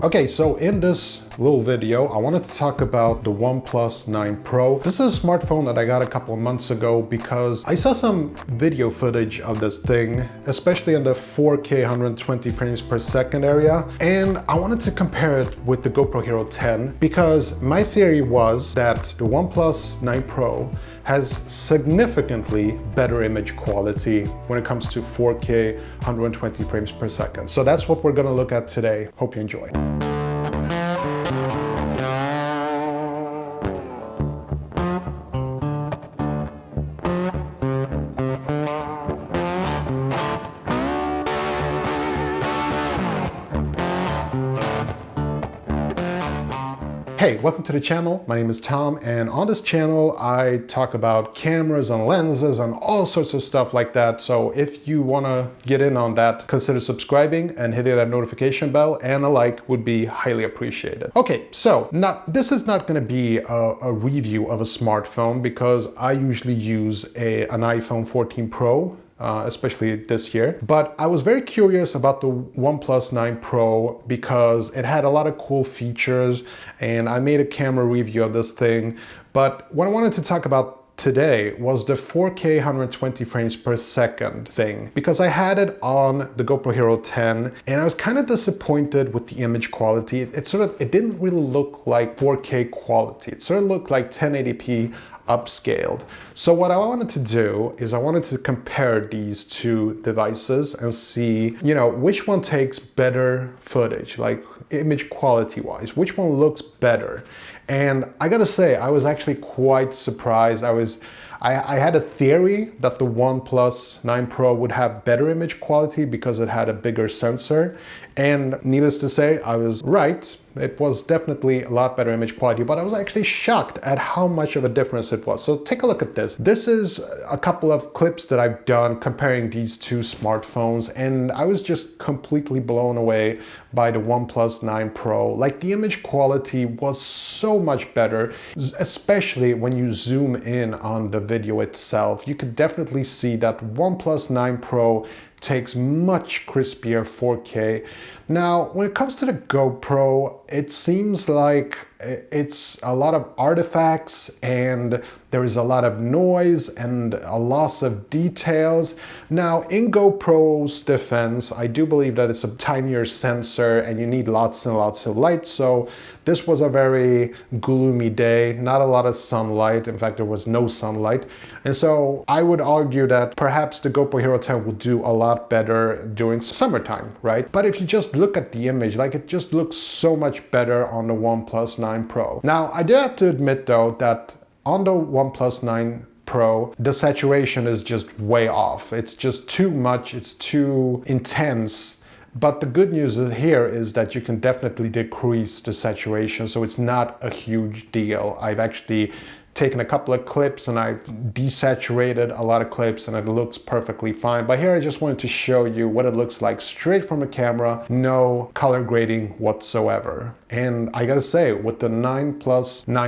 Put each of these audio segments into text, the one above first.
Okay, so in this little video, I wanted to talk about the OnePlus 9 Pro. This is a smartphone that I got a couple of months ago because I saw some video footage of this thing, especially in the 4K 120 frames per second area, and I wanted to compare it with the GoPro Hero 10 because my theory was that the OnePlus 9 Pro has significantly better image quality when it comes to 4K 120 frames per second. So that's what we're gonna look at today. Hope you enjoy. Hey, welcome to the channel. My name is Tom, and on this channel I talk about cameras and lenses and all sorts of stuff like that. So if you want to get in on that, consider subscribing and hitting that notification bell, and a like would be highly appreciated. Okay, so now this is not going to be a review of a smartphone because I usually use an iPhone 14 Pro. Especially this year. But I was very curious about the OnePlus 9 Pro because it had a lot of cool features, and I made a camera review of this thing. But what I wanted to talk about today was the 4K 120 frames per second thing, because I had it on the GoPro Hero 10 and I was kind of disappointed with the image quality. It didn't really look like 4K quality. It sort of looked like 1080p upscaled. So what I wanted to do is I wanted to compare these two devices and see, which one takes better footage, like image quality wise, which one looks better. And I gotta say, I was actually quite surprised. I had a theory that the OnePlus 9 Pro would have better image quality because it had a bigger sensor. And needless to say, I was right. It was definitely a lot better image quality, but I was actually shocked at how much of a difference it was. So take a look at this. This is a couple of clips that I've done comparing these two smartphones, and I was just completely blown away by the OnePlus 9 Pro. Like, the image quality was so much better, especially when you zoom in on the video itself. You could definitely see that OnePlus 9 Pro takes much crispier 4K. Now, when it comes to the GoPro, it seems like it's a lot of artifacts and there is a lot of noise and a loss of details. Now, in GoPro's defense, I do believe that it's a tinier sensor and you need lots and lots of light. So this was a very gloomy day, not a lot of sunlight. In fact, there was no sunlight. And so I would argue that perhaps the GoPro Hero 10 will do a lot better during summertime, right? But if you just look at the image, like, it just looks so much better on the OnePlus 9 Pro. Now, I do have to admit though that on the OnePlus 9 Pro, the saturation is just way off. It's just too much, it's too intense. But the good news here is that you can definitely decrease the saturation, so it's not a huge deal. I've actually taken a couple of clips and I desaturated a lot of clips and it looks perfectly fine. But here I just wanted to show you what it looks like straight from the camera, no color grading whatsoever. And I gotta say, with the 9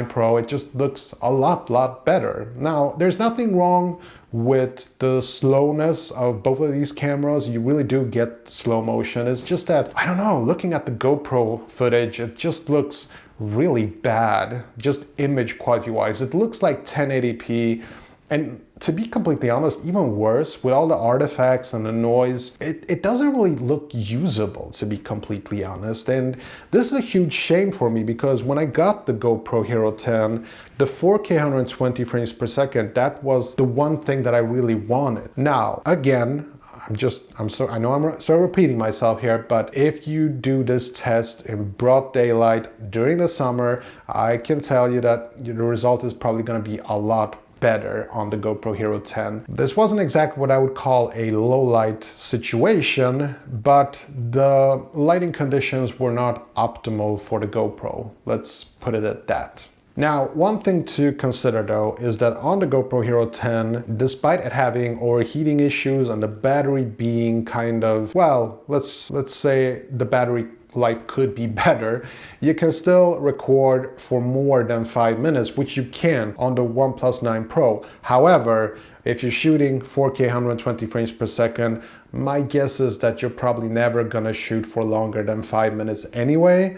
Pro, it just looks a lot better. Now, there's nothing wrong with the slowness of both of these cameras. You really do get slow motion. It's just that, I don't know, looking at the GoPro footage, it just looks really bad, just image quality wise. It looks like 1080p, and to be completely honest, even worse, with all the artifacts and the noise, it doesn't really look usable, to be completely honest. And this is a huge shame for me because when I got the GoPro Hero 10, the 4K 120 frames per second, that was the one thing that I really wanted. Now, again, I know I'm sort of repeating myself here, but if you do this test in broad daylight during the summer, I can tell you that the result is probably going to be a lot better on the GoPro Hero 10. This wasn't exactly what I would call a low light situation, but the lighting conditions were not optimal for the GoPro. Let's put it at that. Now, one thing to consider though is that on the GoPro Hero 10, despite it having overheating issues and the battery being kind of, well, let's say the battery life could be better, you can still record for more than 5 minutes, which you can on the OnePlus 9 Pro. However, if you're shooting 4K 120 frames per second, my guess is that you're probably never gonna shoot for longer than 5 minutes anyway.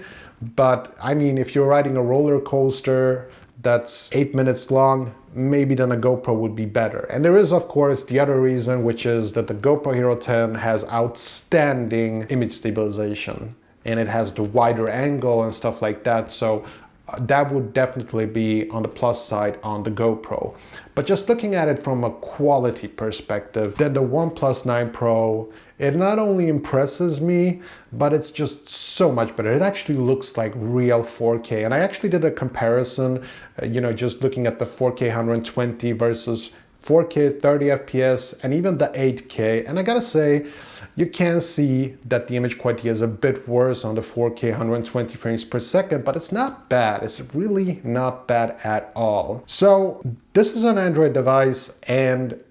But I mean, if you're riding a roller coaster that's 8 minutes long, maybe then a GoPro would be better. And there is, of course, the other reason, which is that the GoPro Hero 10 has outstanding image stabilization, and it has the wider angle and stuff like that. So that would definitely be on the plus side on the GoPro. But just looking at it from a quality perspective, then the OnePlus 9 Pro, it not only impresses me, but it's just so much better. It actually looks like real 4K. And I actually did a comparison, just looking at the 4K 120 versus 4K 30 FPS and even the 8K. And I gotta say, you can see that the image quality is a bit worse on the 4K 120 frames per second, but it's not bad. It's really not bad at all. So this is an Android device, and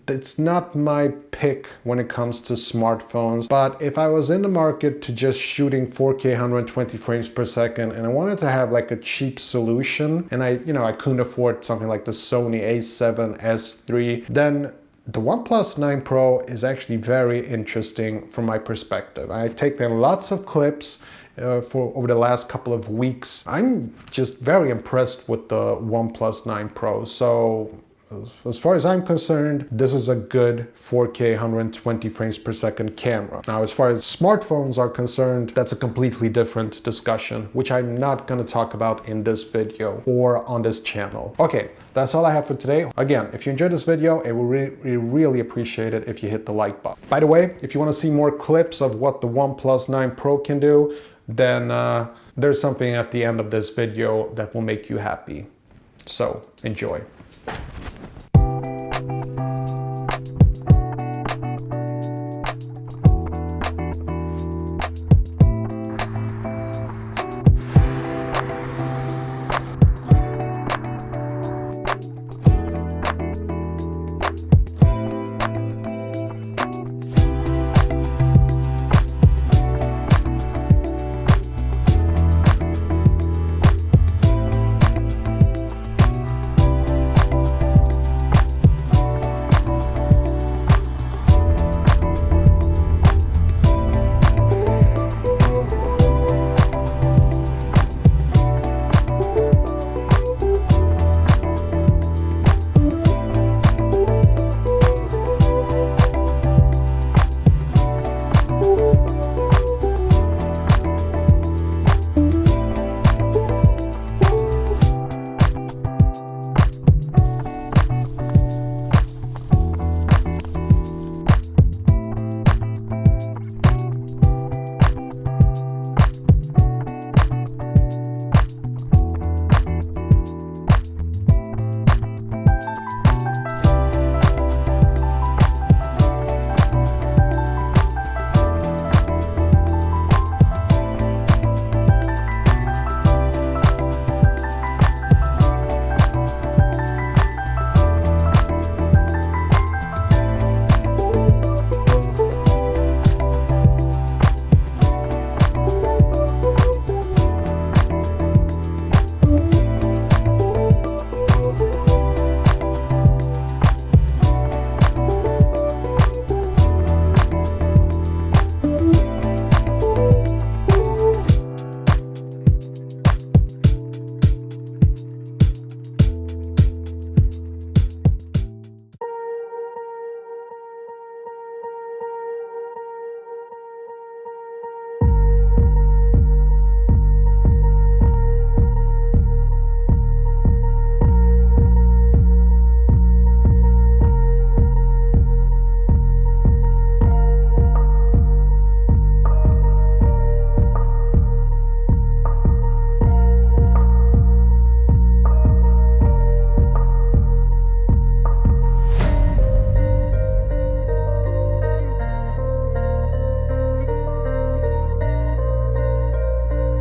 it's not my pick when it comes to smartphones, but if I was in the market to just shooting 4K 120 frames per second and I wanted to have like a cheap solution, and I couldn't afford something like the Sony a7S III, then the OnePlus 9 Pro is actually very interesting from my perspective. I've taken lots of clips for over the last couple of weeks. I'm just very impressed with the OnePlus 9 Pro. So as far as I'm concerned, this is a good 4K 120 frames per second camera. Now, as far as smartphones are concerned, that's a completely different discussion, which I'm not going to talk about in this video or on this channel. Okay, that's all I have for today. Again, if you enjoyed this video, I would really appreciate it if you hit the like button. By the way, if you want to see more clips of what the OnePlus 9 Pro can do, then there's something at the end of this video that will make you happy. So enjoy.